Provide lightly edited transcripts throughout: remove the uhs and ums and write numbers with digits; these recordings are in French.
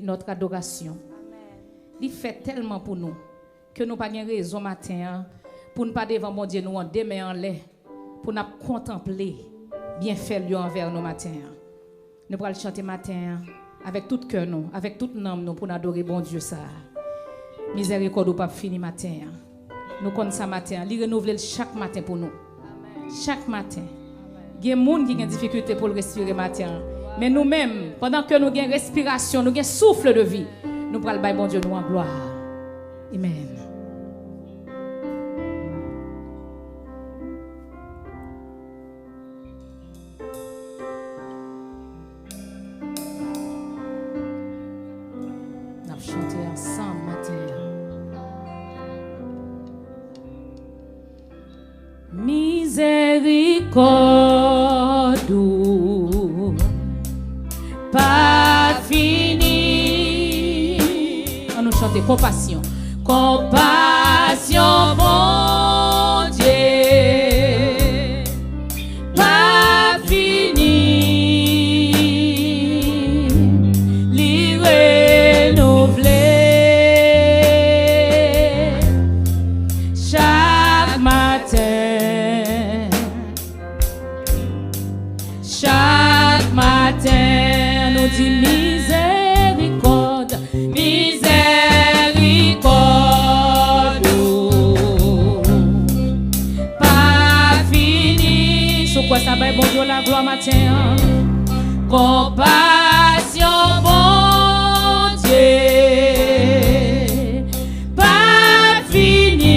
notre adoration. Il fait tellement pour nous que nous n'avons pas de raison matin pour ne pas devant mon Dieu nous en demain en l'air pour nous contempler bien fait lui envers nos matins. Nous allons chanter matin avec tout cœur nous, avec toute âme nous pour adorer bon Dieu ça. Miséricorde ou pas fini matin. Nous connaissons ça matin, il renouvelle chaque matin pour nous. Chaque matin. Il y a des gens qui ont des difficultés pour le respirer matin. Mais nous-mêmes, pendant que nous avons une respiration, nous avons un souffle de vie, nous prenons le bon Dieu nous en gloire. Amen. Nous allons chanter ensemble matin. Miséricorde, pas fini. On nous chante compassion. Compassion, mon Dieu, pas fini. L'y renouveler chaque matin. Chaque matin, nous dit miséricorde, miséricorde, pas fini. Sur quoi ça va, bon Dieu, la gloire matin? Compassion, bon Dieu, pas fini.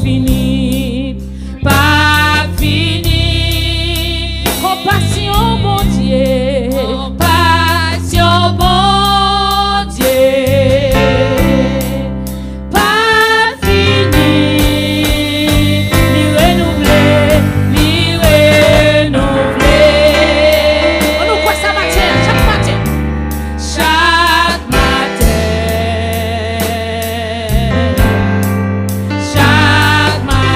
Fini, pas fini. Compassion, bon Dieu, compassion, bon Dieu, pas fini. L'y renouveler, l'y renouveler. On nous croit ça matin, chaque matin. Chaque matin. Chaque matin.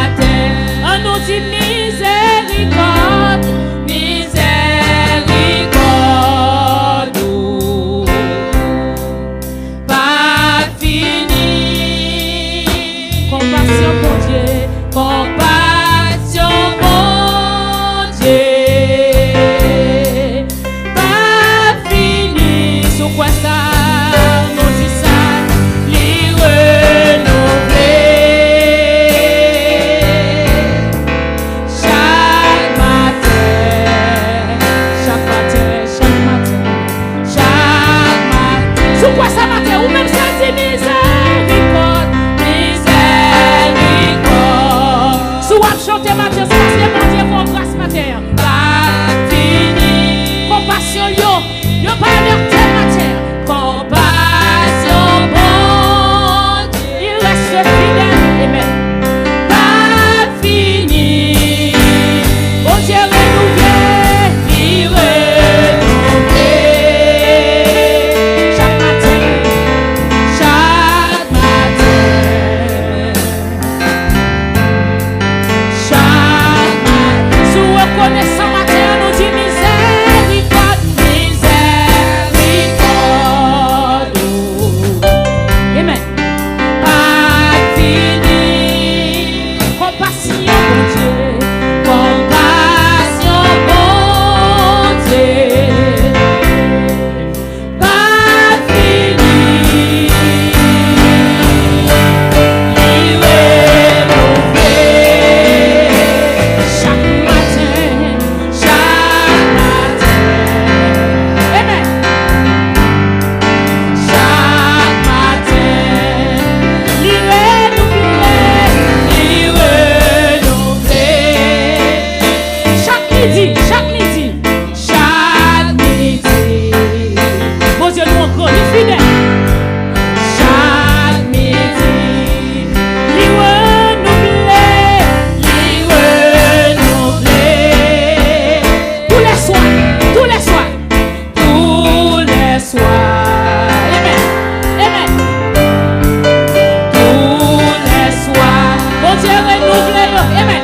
renouvelé. Amen.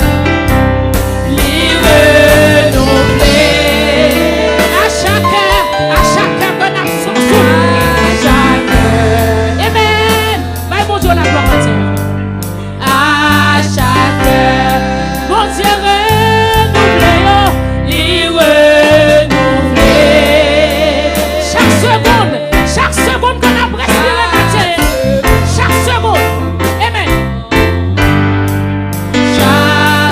À chacun bonne action. Amen. Bye mon Dieu la gloire entière. À chacun, mon Dieu renouvelé. Chaque seconde qu'on a respiré matin. Chaque seconde. Amen. Chaque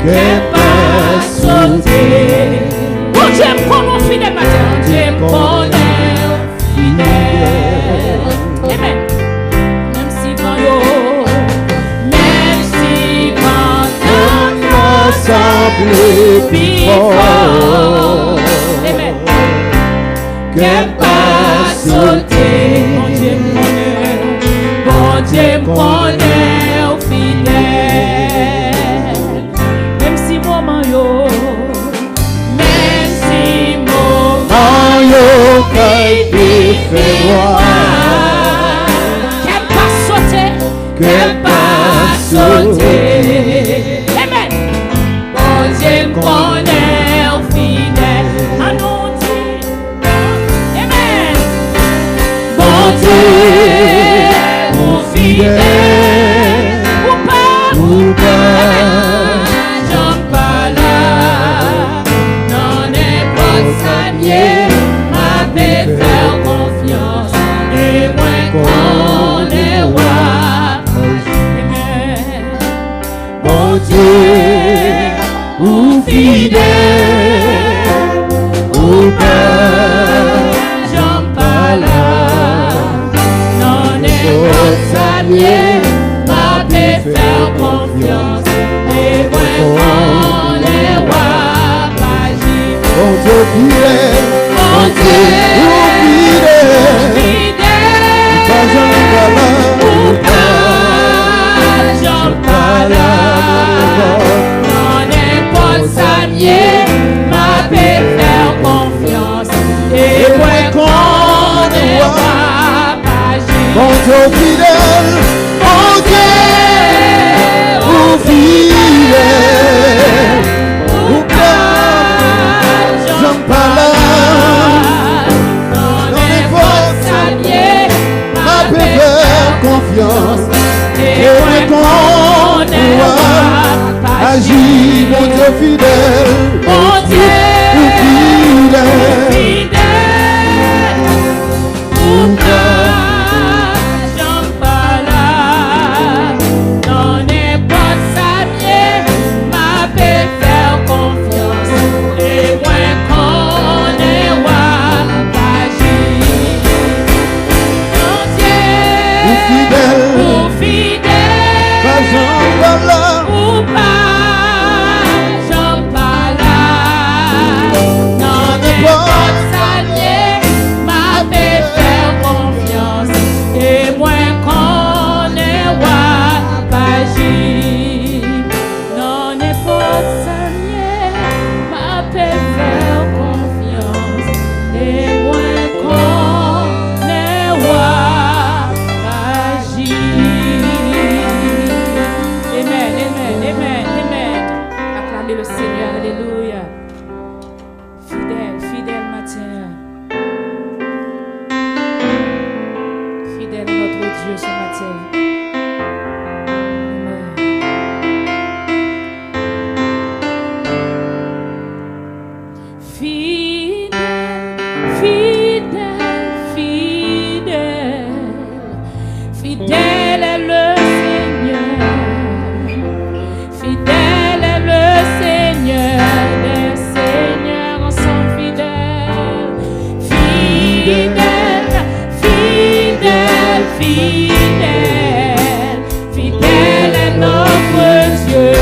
qu'elle pas sauter. Bon Dieu me connaît fidèle matin. Dieu me connaît fidèle. Amen. Même si quand semble plus fort. Amen. Qu'elle pas sauter. Bon Dieu me connaît fidèle. Même si moment yo qu'elle fait voir. Qu'elle pas sauter. Qu'elle pas sauter. Amen. Bon Dieu me connaît fidèle. Ah non, dit. Amen. Bon Dieu, mon fidèle. Ou pas. J'en pas là. Non, n'est pas ça mieux. Faire confiance et moi qu'on est roi. Amen. Bon Dieu, ou fidèle, ou pas, j'en parle là. Non, n'est pas ça mieux. Ma paix faire confiance et moi qu'on est roi. Bon Dieu fidèle. Bon Dieu, fidèle, pas j'en parle, non n'importe ça mieux, ma paix faire confiance, et moi qu'on est pas agir. Bon Dieu fidèle, Bon Dieu, fidèle, ou pas, j'en parle. Confiance et qu'on agit, mon Dieu fidèle, mon Dieu fidèle, ou pas, j'en parle là, non n'importe ça mieux, ma paix faire confiance et moi qu'on est roi agir, mon Dieu. fidèle, Ou fidèle, pas j'en parle là, ou pas, j'en parle là. Non, n'importe ça mieux, ma paix faire confiance. Et moi qu'on est roi, pas agir. Non, n'importe ça mieux, ma paix faire confiance. Et moi qu'on est roi. Amen, amen, amen, amen. Acclamez le Seigneur, alléluia. Fidèle, fidèle matin. Fidèle notre Dieu ce matin. Amen. Fidèle, fidèle, fidèle. Fidèle est le Seigneur, fidèle est le Seigneur, des seigneurs sont fidèles, fidèle, fidèle, fidèle, fidèle est notre Dieu,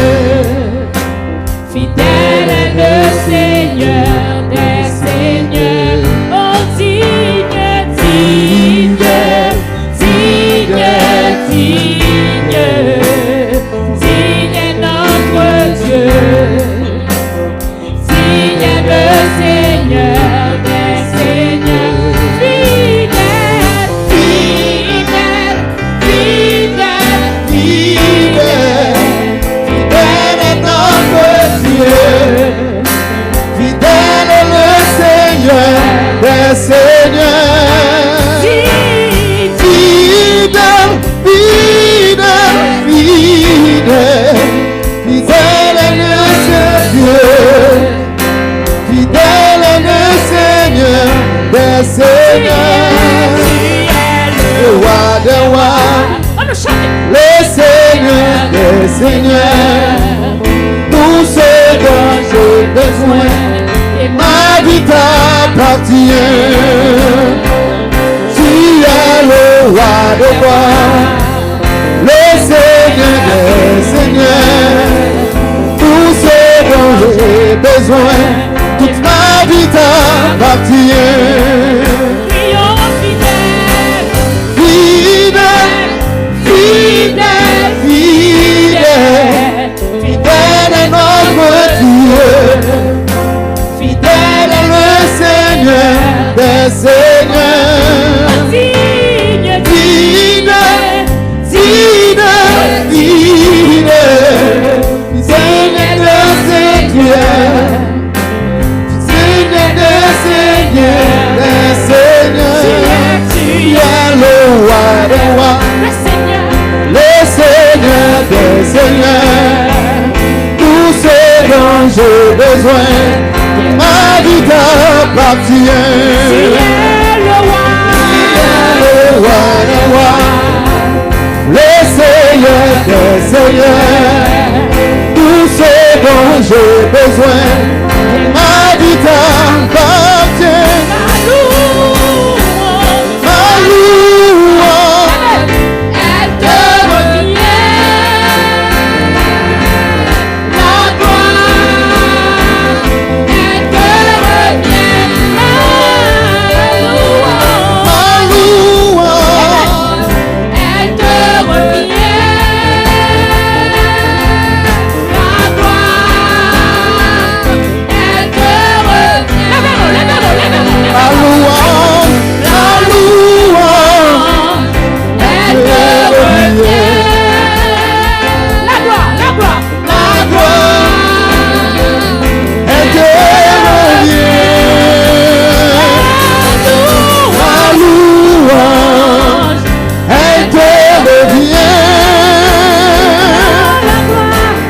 fidèle est le Seigneur, des seigneurs, oh digne, digne. Digne est notre Dieu, digne est le Seigneur des seigneurs, fidèle, fidèle, fidèle, fidèle, fidèle est notre Dieu, fidèle est le Seigneur des seigneurs. Fidèle est le Dieu, fidèle est le Seigneur des seigneurs, le roi des rois, le Seigneur des seigneurs, nous sommes appartient. Tu es le roi des rois, le Seigneur des seigneurs. Tout ce dont j'ai besoin, toute ma vie t'appartient. Fidèle, fidèle, fidèle, fidèle est notre Dieu. Fidèle est le Seigneur des seigneurs. Fidèle, fidèle, fidèle, Seigneur des seigneurs. Seigneur des seigneurs, des seigneurs. Tu es le roi des rois, le Seigneur des seigneurs. Tout ce dont j'ai besoin, ma vie t'appartient. Tu es le roi des rois, le Seigneur des seigneurs. Tout ce dont j'ai besoin, ma vie t'appartient. Ma louange, elle te revient. La gloire, elle te revient. Ma louange, elle te revient. La gloire, elle te revient. La louange, la louange, elle te revient. La gloire, la gloire, la gloire, elle te revient. La louange, elle te revient.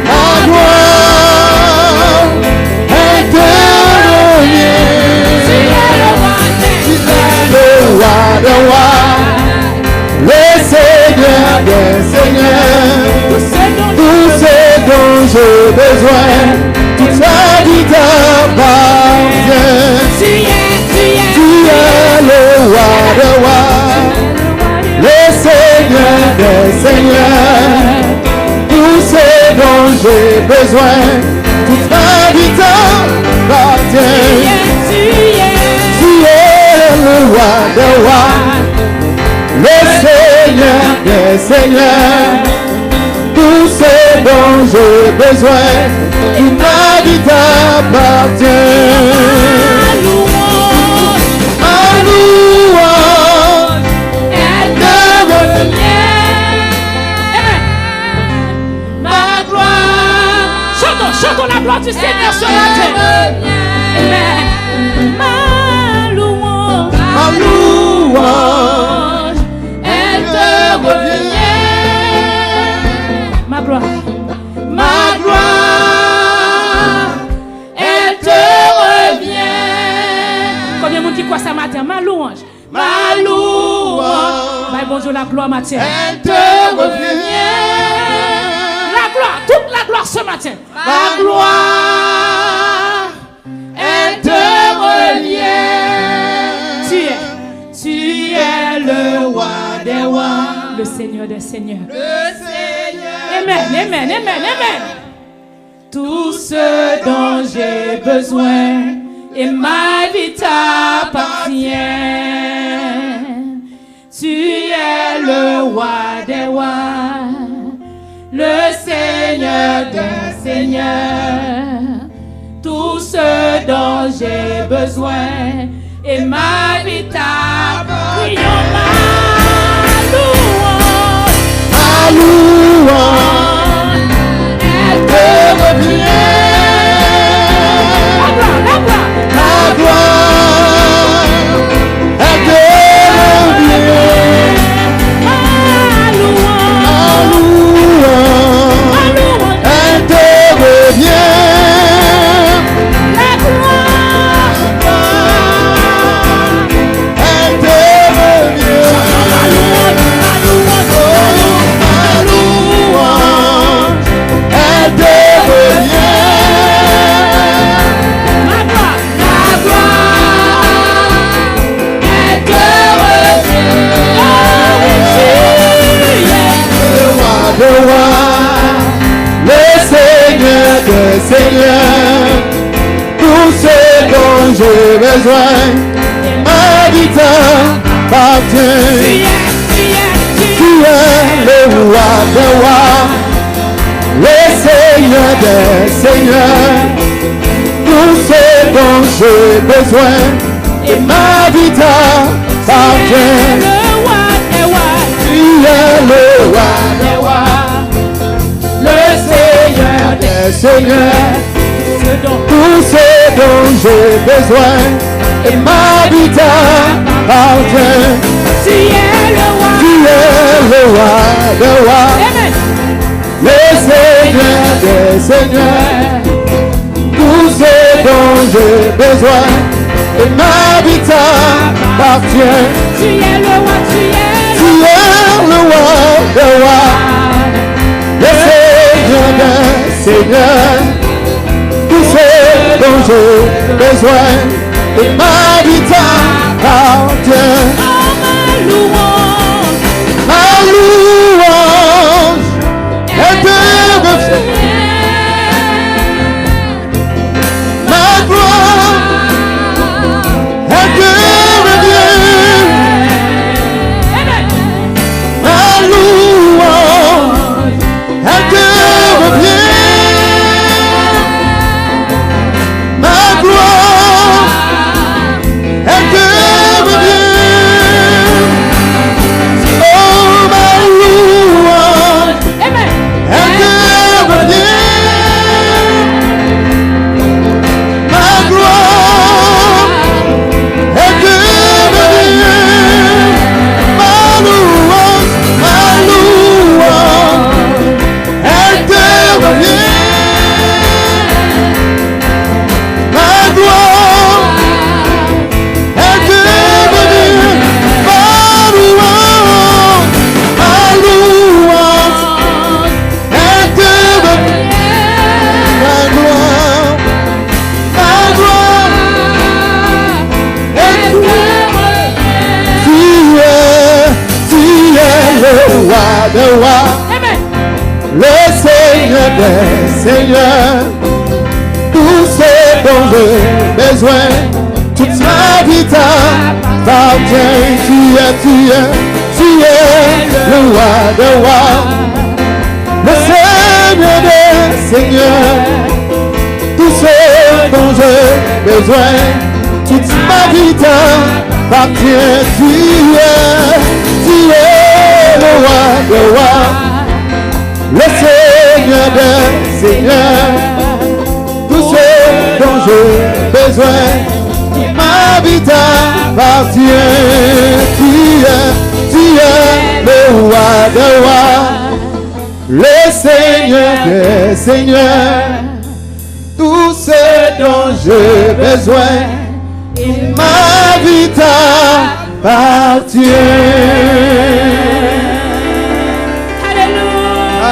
La gloire, elle te revient. Tu es le roi des rois, le Seigneur des seigneurs. Tout ce dont j'ai besoin, toute ma vie t'appartient. Tu es le roi des rois, le Seigneur des seigneurs. Tout ce dont j'ai besoin, toute ma vie t'appartient. Tu es le roi des rois, le Seigneur des seigneurs. Tout ce dont j'ai besoin, toute ma vie t'appartient. Ma louange, elle te revient. Ma gloire, Chantons la gloire du Seigneur ce matin. Amen. Ma louange, elle te revient. ma gloire, elle te revient. combien de monde qui croit ça matin? Ma louange, Ma louange, bah, bonjour la gloire matin. elle te revient. La gloire, toute la gloire ce matin. Ma gloire, elle te revient. Tu es le roi des rois, le Seigneur des seigneurs. Le Seigneur. Amen, amen, amen, amen. Tout ce dont j'ai besoin et ma vie t'appartient. Tu es le roi des rois, le Seigneur des seigneurs. Tout ce dont j'ai besoin et ma vie t'appartient. Ma louange, elle te revient. Ma gloire, elle te revient. Ma louange, elle te revient. Elle te revient. des seigneurs, tout ce dont j'ai besoin, ma vie t'appartient. Tu es le roi des rois, le Seigneur des seigneurs, tout ce dont j'ai besoin, et ma vie t'appartient. Tu es le roi des rois, le Seigneur des seigneurs, tout ce dont j'ai besoin, et ma vie t'appartient. Tu es le roi. Tu es le roi des rois, le Seigneur des seigneurs, tout ce dont j'ai besoin, et ma vie t'appartient. Tu es le roi, Tu es le roi des rois, le Seigneur des seigneurs, tout ce dont j'ai besoin, et ma vie t'appartient. Ma louange est de reflet, ma gloire est de revient. Ma louange est de revient, ma gloire est de revient. Oh, ma louange est de revient, ma gloire est de revient. Ma louange est de revient, ma gloire est de revient. Ma louange est de revient, ma gloire est de revient. Tu es le roi des rois, le Seigneur des seigneurs, tout ce dont j'ai besoin, toute ma vie t'appartient. Tu es le roi des rois, le Seigneur des seigneurs, tout ce dont j'ai besoin, toute ma vie t'appartient. Tu es le roi des rois, le Seigneur des seigneurs, tout ce dont j'ai besoin, ma vie t'appartient. Tu es le roi des rois, le Seigneur des seigneurs, tout ce dont j'ai besoin, ma vie t'appartient.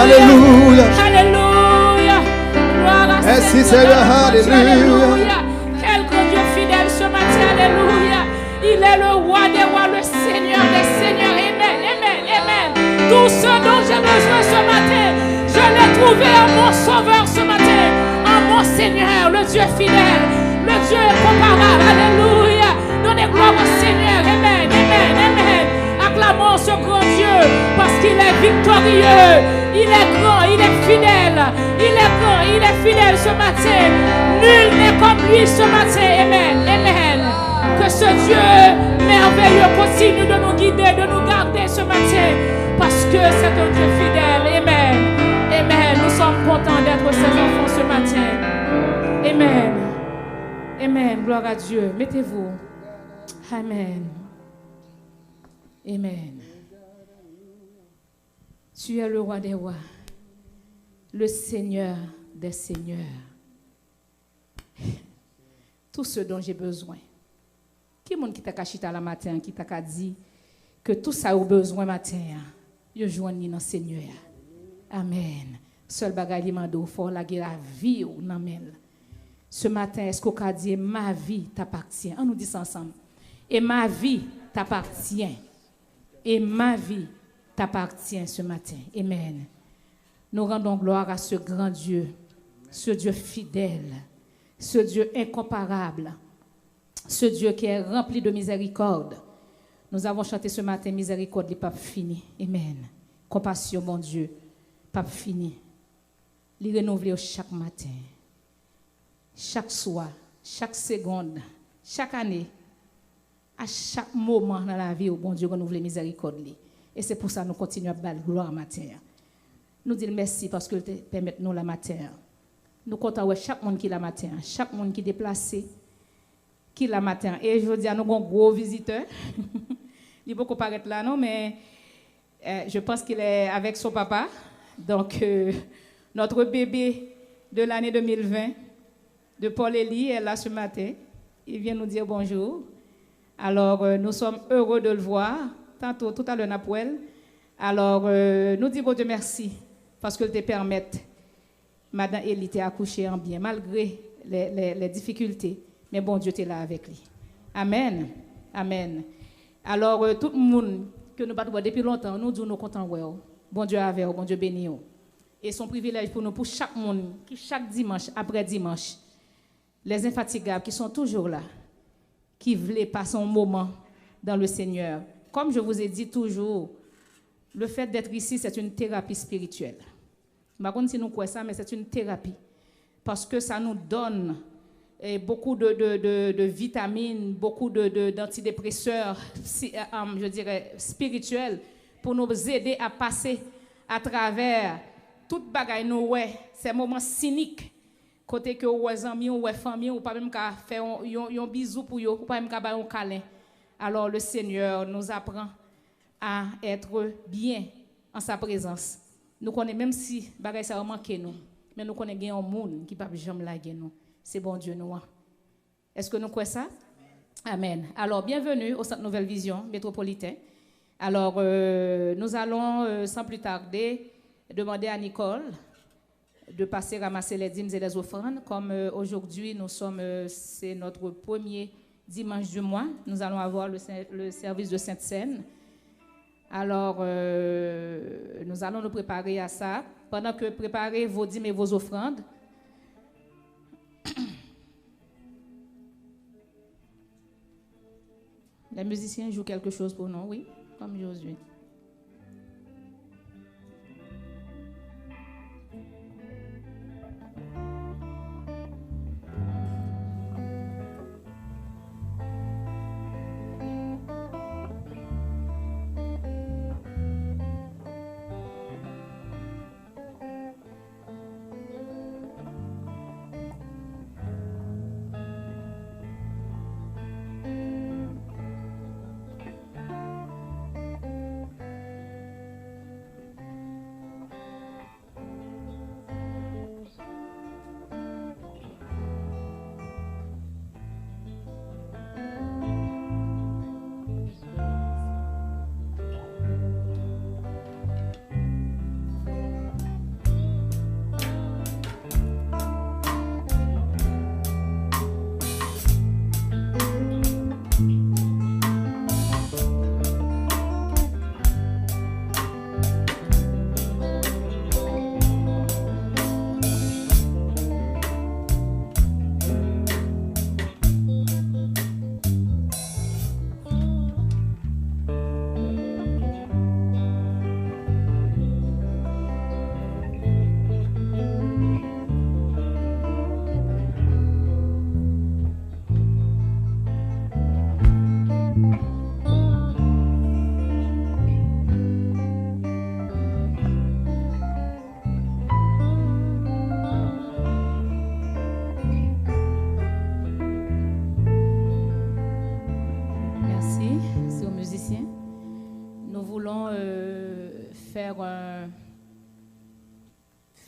Alléluia. Alléluia. Gloire à Merci Seigneur. Alléluia. Quel grand Dieu fidèle ce matin. Alléluia. Il est le roi des rois, le Seigneur des seigneurs. Amen. Amen. Amen. Tout ce dont j'ai besoin ce matin, je l'ai trouvé en mon Sauveur ce matin, en mon Seigneur, le Dieu fidèle, le Dieu incomparable. Alléluia. Donnez gloire au Seigneur. Amen. Amen. Amen. Acclamons ce grand Dieu parce qu'il est victorieux. Il est grand, il est fidèle. Il est grand, il est fidèle ce matin. Nul n'est comme lui ce matin. Amen. Amen. Que ce Dieu merveilleux continue de nous guider, de nous garder ce matin. Parce que c'est un Dieu fidèle. Amen. Amen. Nous sommes contents d'être ses enfants ce matin. Amen. Amen. Gloire à Dieu. Mettez-vous. Amen. Amen. Tu es le roi des rois, le Seigneur des seigneurs. Tout ce dont j'ai besoin. Qui est-ce qui t'a caché la matin, qui t'a dit que tout ça a besoin matin, je joins dans le Seigneur. Amen. Seul bagage qui m'a dit fort la vie ou non. Ce matin, est-ce qu'on a dit ma vie t'appartient? On nous dit ça ensemble. Et ma vie t'appartient. Et ma vie t'appartient ce matin. Amen. Nous rendons gloire à ce grand Dieu ce Dieu fidèle, ce Dieu incomparable, ce Dieu qui est rempli de miséricorde. Nous avons chanté ce matin, miséricorde, il n'est pas fini. Amen. Compassion, mon Dieu, pas fini. Il renouvelé chaque matin, chaque soir, chaque seconde, chaque année, à chaque moment dans la vie où bon Dieu renouvelle miséricorde. Et c'est pour ça que nous continuons à battre gloire matin. Nous disons merci parce que tu permets nous la matin. Nous comptons chaque monde qui la matin, chaque monde qui est déplacé, qui la matin. Et je veux dire, nous avons un gros visiteur. Il peut paraître là, non, mais je pense qu'il est avec son papa. Donc, notre bébé de l'année 2020, de Paul Elie, est là ce matin. Il vient nous dire bonjour. Alors, nous sommes heureux de le voir. Tantôt, tout à l'heure, Napoël. Alors, nous disons bon Dieu merci parce que te permettent, Madame Elie, d'accoucher en bien, malgré les difficultés. Mais bon Dieu, tu es là avec lui. Amen. Amen. Alors, tout le monde que nous battons depuis longtemps, nous disons nous comptons. Bon Dieu avec vous, bon Dieu béni vous. Et son privilège pour nous, pour chaque monde, qui chaque dimanche, après dimanche, les infatigables qui sont toujours là, qui veulent passer un moment dans le Seigneur. Comme je vous ai dit toujours, le fait d'être ici, c'est une thérapie spirituelle. Je ne sais pas si nous croyons ça, mais c'est une thérapie. Parce que ça nous donne beaucoup de vitamines, beaucoup d'antidépresseurs, je dirais, spirituels, pour nous aider à passer à travers toute bagaille nous ces moments cyniques. Côté que les amis ou les familles, ou pas même qu'à faire un bisou pour eux, ou pas même qu'à faire un câlin. Alors le Seigneur nous apprend à être bien en sa présence. Nous connaissons, même si bagaille ça manque nous, mais nous connaissons un monde qui ne peut jamais laguer nous. C'est bon Dieu nous. Est-ce que nous croyons ça? Amen. Alors bienvenue au Centre Nouvelle Vision métropolitain. Alors nous allons sans plus tarder demander à Nicole de passer ramasser les dîmes et les offrandes. Comme aujourd'hui, c'est notre premier dimanche du mois, nous allons avoir le service de Sainte-Seine. Alors, nous allons nous préparer à ça. Pendant que préparez vos dîmes et vos offrandes, les musiciens jouent quelque chose pour nous, oui, comme aujourd'hui.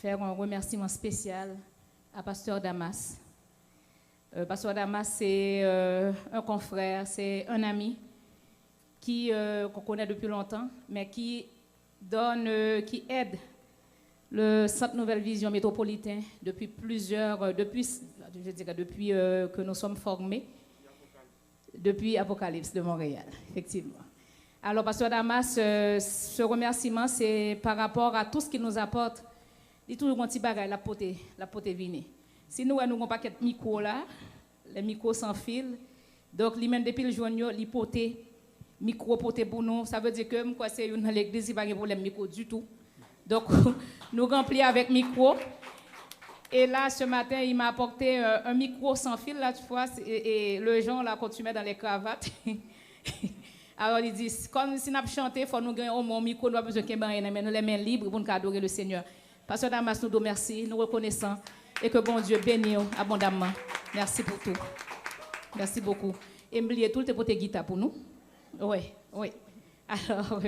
Faire un remerciement spécial à Pasteur Damas. Pasteur Damas, c'est un confrère, c'est un ami qu'on connaît depuis longtemps, mais qui aide le Centre Nouvelle Vision métropolitain depuis que nous sommes formés, depuis Apocalypse de Montréal, effectivement. Alors, Pasteur Damas, ce remerciement, c'est par rapport à tout ce qu'il nous apporte Il toujours un petit bagage la pote vini. Si nous avons un paquet de micro là, les micros sans fil, donc lui même depuis le jour il poté micro poté pour nous, ça veut dire que moi c'est dans l'église il pas de problème micro du tout. Donc nous remplis avec micro. Et là ce matin, il m'a apporté un micro sans fil là tu vois et le genre là quand tu mets dans les cravates. Alors il dit comme si nous chanter, il faut nous gagner au moins micro, nous avons besoin de mais nous les mains libres pour nous adorer le Seigneur. Pasteur Damas, nous te remercions, nous reconnaissons et que bon Dieu bénisse abondamment. Merci pour tout. Merci beaucoup. Et m'oubliez tout le pour tes guitares pour nous. Oui. Alors,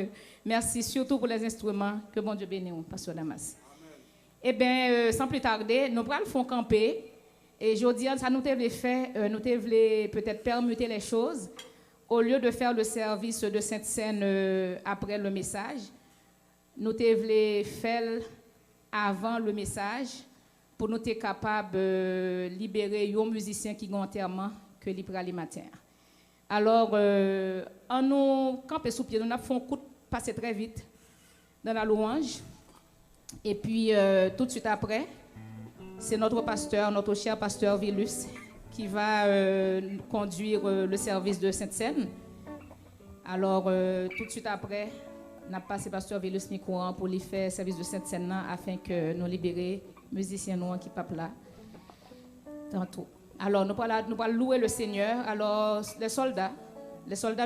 merci surtout pour les instruments. Que bon Dieu bénisse, Pasteur Damas. Eh bien, sans plus tarder, nous allons faire camper. Et je dis, ça nous devait faire, nous devait peut-être permuter les choses. Au lieu de faire le service de Sainte-Seine après le message, nous devait faire avant le message pour nous être capables de libérer les musiciens qui ont enterrement que libre les matin. Alors, en nous camper sous pied, nous avons fait un coup de passer très vite dans la louange. Et puis, tout de suite après, c'est notre pasteur, notre cher pasteur Vilus, qui va conduire le service de Sainte-Seine. Alors, tout de suite après, on a passé pasteur Vilus Micouan pour lui faire service de Sainte-Seine afin que nous libérions les musiciens qui ne sont pas là. Tantôt. Alors, nous allons louer le Seigneur. Alors, les soldats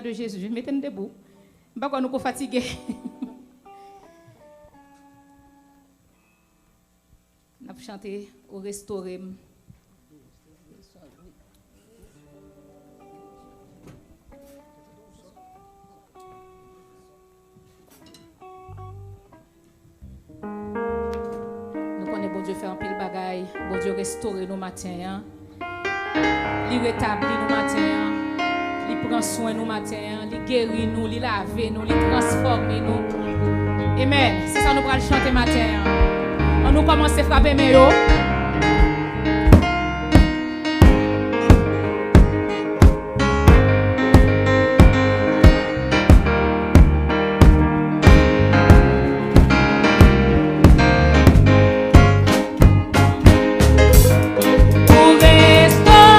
de Jésus, mettez-nous debout. Je ne sais pas nous fatigués. On a chanté au restauré. Nous connaissons bon Dieu faire un pile bagaille, bon Dieu restaurer nos matins. Il rétablit nos matins, il prend soin de nos matins, il guérit nous, il lave nous, il transforme nous. Amen. C'est ça nous allons chanter matin. On nous commence à frapper meilleur. Pour restaurer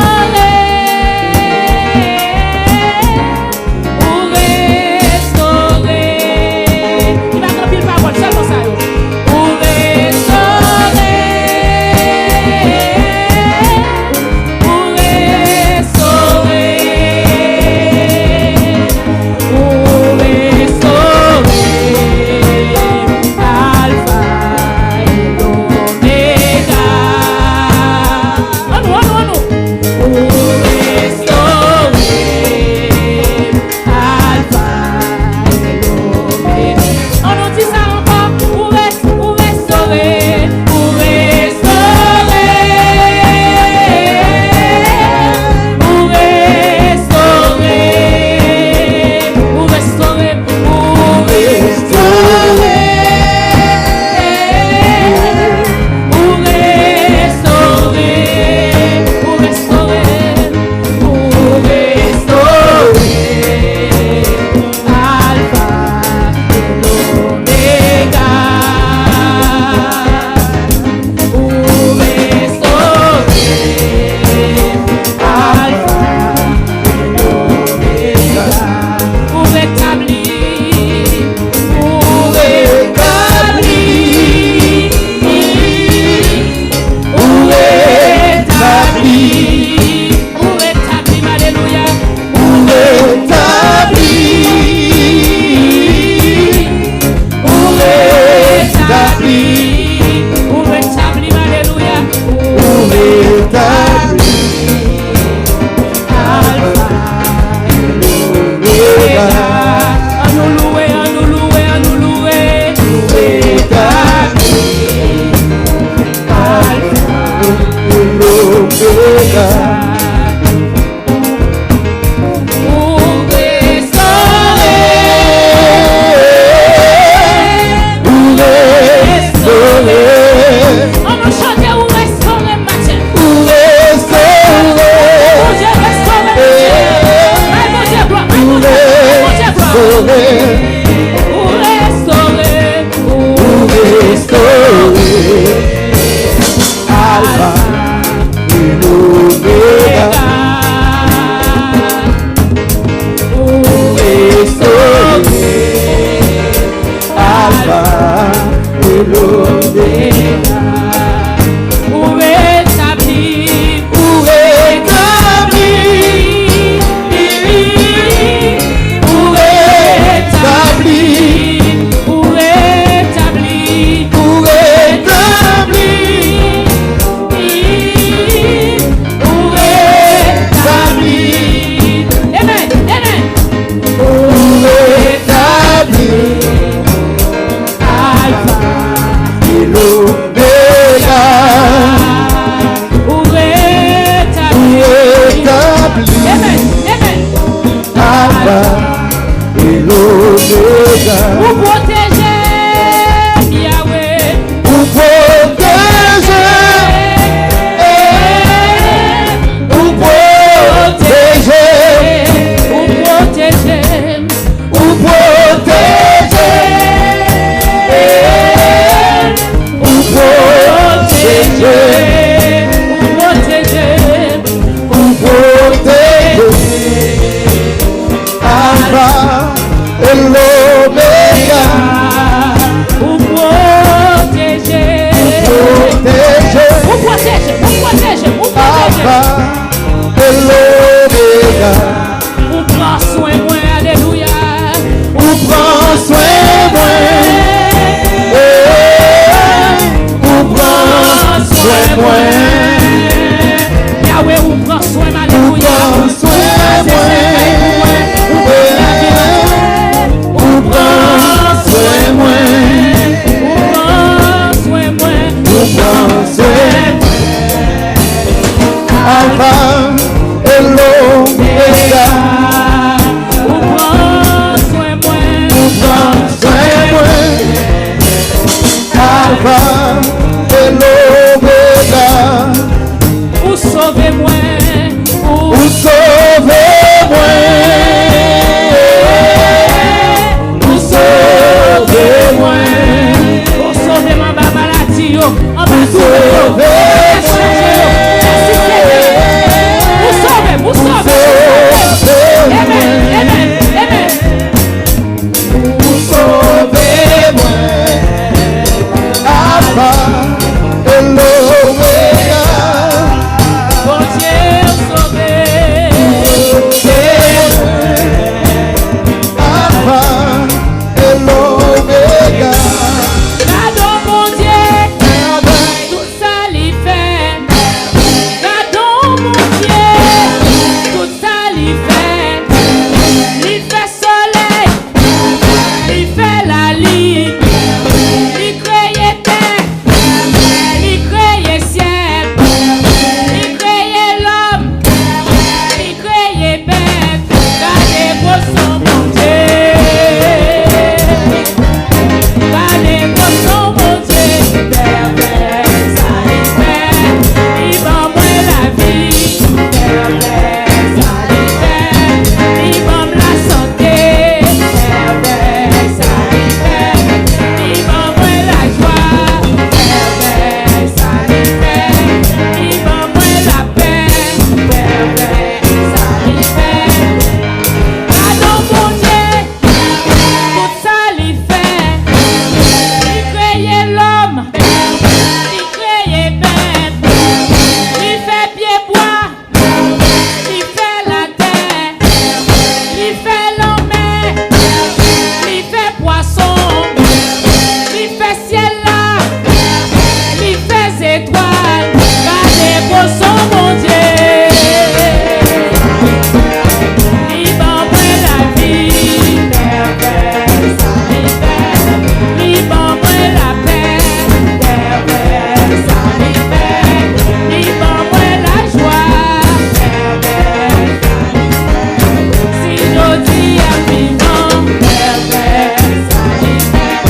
Alpha et l'Oméga. Ou prends soin moi. Alpha et l'Oméga. Ou sauvez-moi. Ou sauvez-moi. Ou sauvez-moi. Ou sauvez-moi, Baba la tio. En bas vous sauvez. Amen, amen, amen. Vous sauvez-moi. Alpha et l'Oméga. Bon Dieu, sauvez. Alpha et l'Oméga. Pardon, mon Dieu, tout ça l'y fait. Pardon, mon Dieu, tout ça l'y fait. L'y fait soleil, l'y fait la ligne. L'y créé terre, l'y créé ciel. L'y créé l'homme, l'y créé bête. Gardez vos sons, mon Dieu. Gardez vos sons, mon Dieu. Père, ça l'y fait. Il va moi la vie. Père, ça l'y fait. Il va me la santé. Père, ça l'y fait. Il va moi la joie. Père, ça l'y fait. Il va moi la paix. Père, ça l'y fait. Pardon, mon Dieu, tout ça l'y fait. Il créait l'homme, il créait bête, il fait pied bois, il fait la terre, il fait l'homme, il fait poisson, il fait ciel là, il fait étoiles. Gardez vos sons, mon Dieu. Il va moi la vie, Père, ça l'y fait. Il va moi la paix, Père, ça l'y fait. Il va moi la joie, Père, ça l'y fait. Si je dis à vivant, Père, ça l'y fait.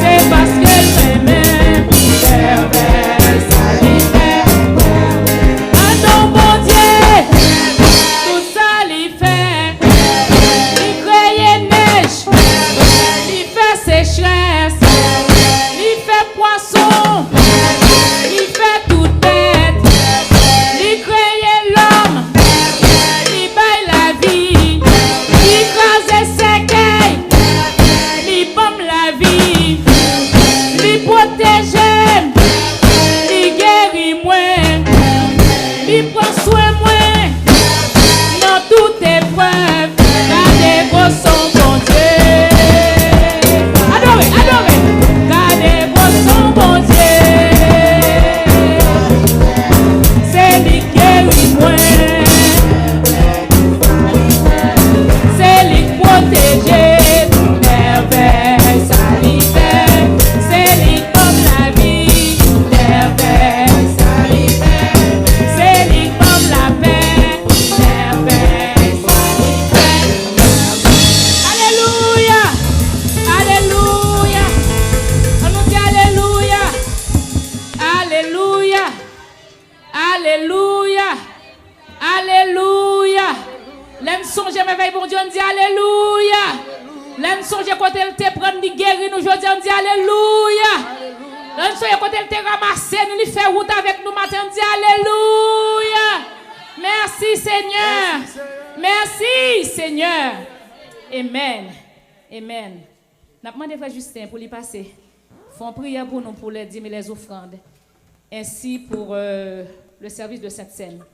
C'est parce qu'elle m'aime, Père, ça l'y fait. Ah non, mon Dieu, tout ça l'y fait. Il crée neige, il fait sécheresse, il fait poisson, il fait toute bête. Il crée l'homme, il baille la vie, il crase séquelles, il pomme la vie, il protège, il guérit moi, il prend soin moi. Dans toute épreuve, gardez vos sons, mon Dieu. Adorez, adorez. Gardez vos sons, mon Dieu. C'est lui qui guérit moi. C'est lui qui protège. Merveille, ça l'y fait. C'est lui qui donne la vie. Merveille, ça l'y fait. C'est lui qui donne la paix. Merveille, ça l'y fait. Alléluia. Alléluia. On nous dit alléluia. Alléluia. Alléluia. Alléluia. L'aime songer merveille, bon Dieu, on dit alléluia. L'aime songer quand elle te prend, nous guérir nous aujourd'hui, on dit alléluia. L'aime songer quand elle te ramasse, nous lui fait route avec nous matin, on dit alléluia. Merci Seigneur. Merci Seigneur. Amen. Amen. Nous avons demandé Frère Justin pour lui passer. Font prière pour nous pour les dîmes et les offrandes. Ainsi pour le service de cette scène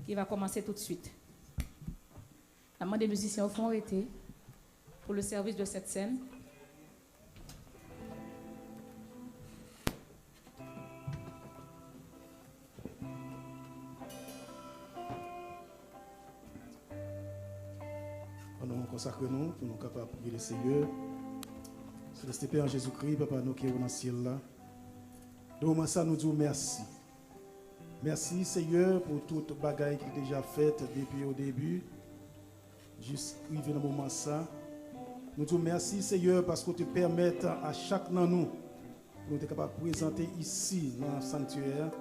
qui va commencer tout de suite. Nous avons demandé aux musiciens au fond arrêter pour le service de cette scène. Nous consacrons pour nous capables de prier le Seigneur. Céleste Père en Jésus-Christ, Papa, nous qui sommes dans le ciel là. Donc, ça, nous disons merci. Merci, Seigneur, pour toute bagaille qui est déjà faite depuis au début. Jusqu'à arriver dans le moment ça. Nous disons merci, Seigneur, parce que tu permets à chacun de nous, pour nous être capable de présenter ici, dans le sanctuaire,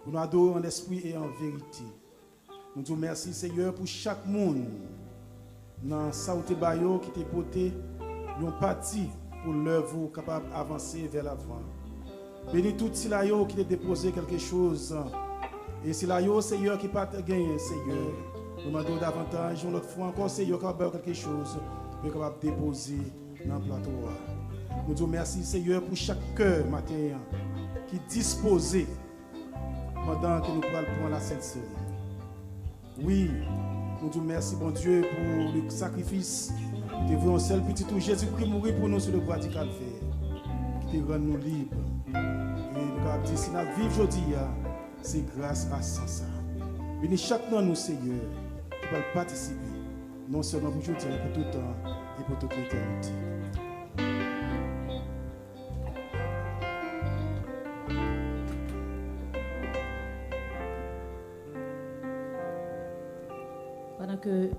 pour nous adorer en esprit et en vérité. Nous disons merci, Seigneur, pour chaque monde dans Saoute Bayo qui t'a porté une partie pour l'œuvre capable d'avancer vers l'avant. Bénis tout Silayo qui t'a déposé quelque chose. Et Silayo, Seigneur, qui pas gagné, Seigneur. Nous demandons davantage, une autre fois encore, Seigneur, capable de faire quelque chose, pour capable de déposer dans le plateau. Nous disons merci, Seigneur, pour chaque cœur matin qui est disposé pendant que nous prenons la Sainte Seine. Oui, nous disons merci, bon Dieu, pour le sacrifice de votre seul petit tout Jésus-Christ mourir pour nous sur le bois du calvaire, qui te rend nous libres. Et nous avons dit, si nous vivons aujourd'hui, c'est grâce à ça. Bénis chacun de nous, Seigneur, qui va participer, non seulement pour aujourd'hui, mais pour tout le temps et pour toute l'éternité. Pendant que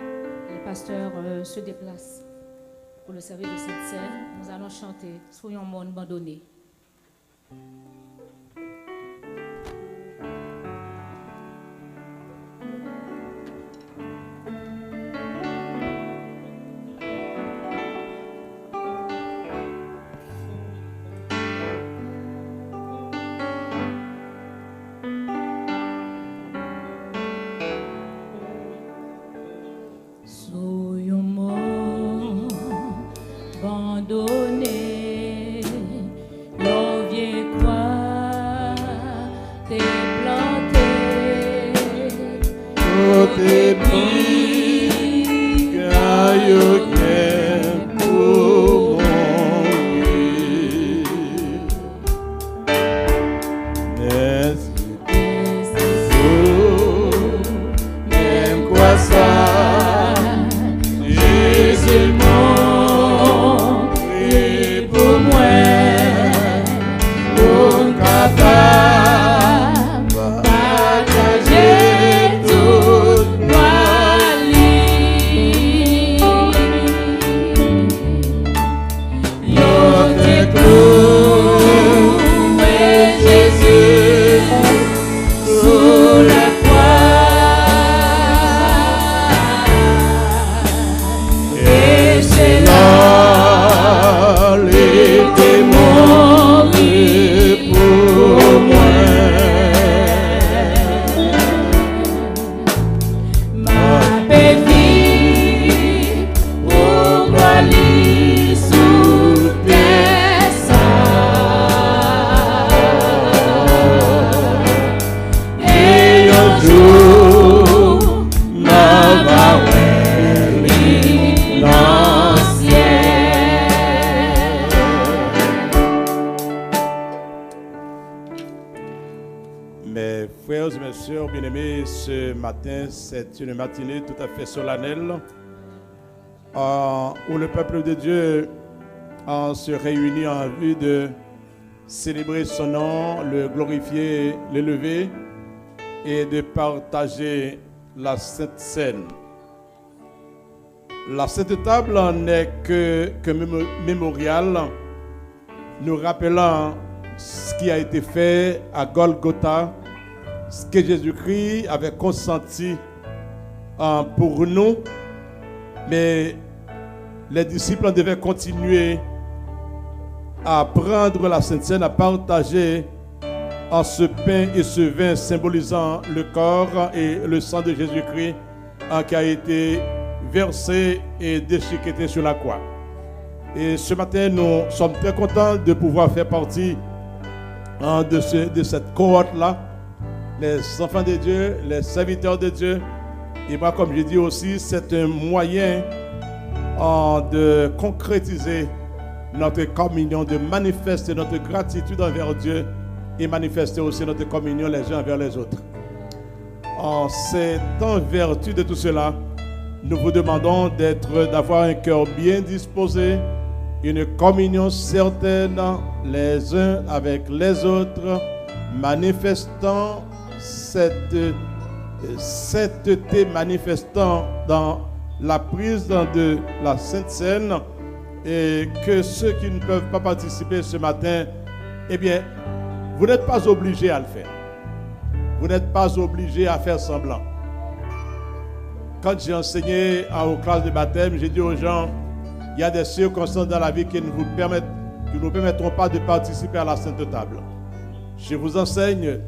le pasteur se déplace pour le service de cette scène, nous allons chanter « Soyons monde abandonné ». C'est une matinée tout à fait solennelle où le peuple de Dieu se réunit en vue de célébrer son nom, le glorifier, l'élever et de partager la Sainte Seine. La Sainte Table n'est que mémorial, nous rappelant ce qui a été fait à Golgotha, ce que Jésus-Christ avait consenti pour nous, mais les disciples devaient continuer à prendre la Sainte Seine, à partager en ce pain et ce vin symbolisant le corps et le sang de Jésus-Christ qui a été versé et déchiqueté sur la croix. Et ce matin, nous sommes très contents de pouvoir faire partie de cette cohorte-là, les enfants de Dieu, les serviteurs de Dieu. Et moi, comme je dis aussi, c'est un moyen de concrétiser notre communion, de manifester notre gratitude envers Dieu et manifester aussi notre communion les uns envers les autres. C'est en vertu de tout cela, nous vous demandons d'avoir un cœur bien disposé, une communion certaine les uns avec les autres, manifestant cette sainteté, manifestant dans la prise de la Sainte Seine, et que ceux qui ne peuvent pas participer ce matin, eh bien, vous n'êtes pas obligés à le faire. Vous n'êtes pas obligés à faire semblant. Quand j'ai enseigné aux classes de baptême, j'ai dit aux gens, il y a des circonstances dans la vie qui ne vous permettront pas de participer à la Sainte Table. Je vous enseigne,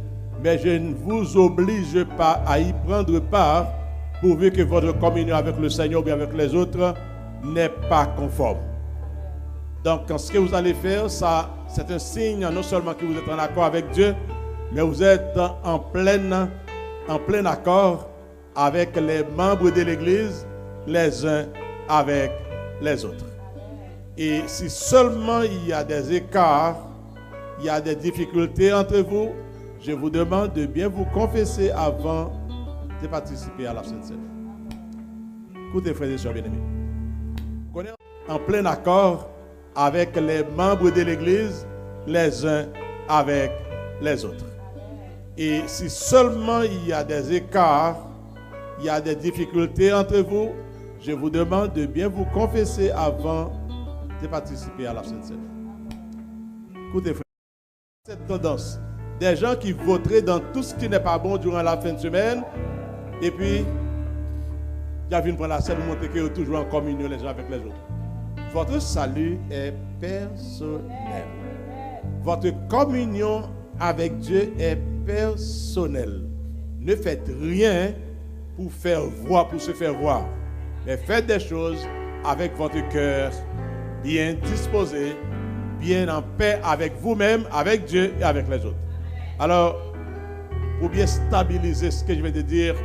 mais je ne vous oblige pas à y prendre part, pourvu que votre communion avec le Seigneur ou bien avec les autres n'est pas conforme. Donc, ce que vous allez faire, ça, c'est un signe non seulement que vous êtes en accord avec Dieu, mais vous êtes en plein accord avec les membres de l'Église, les uns avec les autres. Et si seulement il y a des écarts, il y a des difficultés entre vous, je vous demande de bien vous confesser avant de participer à la Sainte Seine. Écoutez, frères et sœurs bien-aimés. On est en plein accord avec les membres de l'Église, les uns avec les autres. Et si seulement il y a des écarts, il y a des difficultés entre vous, je vous demande de bien vous confesser avant de participer à la Sainte Seine. Écoutez, frères, cette tendance, des gens qui voteraient dans tout ce qui n'est pas bon durant la fin de semaine, et puis, il y a une pour la scène montrer qu'ils sont toujours en communion les uns avec les autres. Votre salut est personnel. Votre communion avec Dieu est personnelle. Ne faites rien pour se faire voir. Mais faites des choses avec votre cœur bien disposé, bien en paix avec vous-même, avec Dieu et avec les autres. Alors, pour bien stabiliser ce que je viens de dire,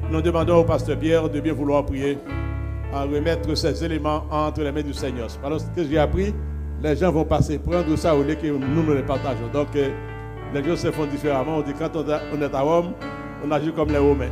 nous demandons au pasteur Pierre de bien vouloir prier, à remettre ces éléments entre les mains du Seigneur. Alors, ce que j'ai appris, les gens vont passer, prendre ça au lieu que nous les partageons. Donc, les choses se font différemment. On dit quand on est à Rome, on agit comme les Romains.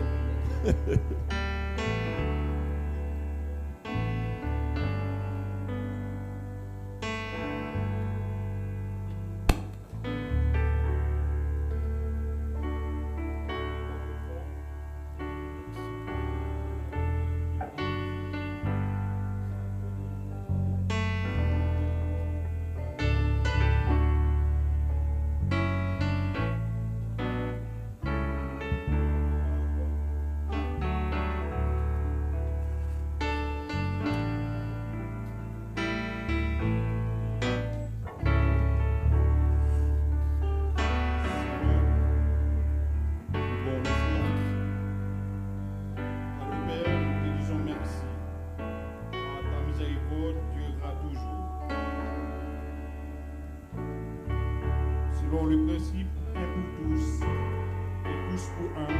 Selon le principe un pour tous et tous pour un,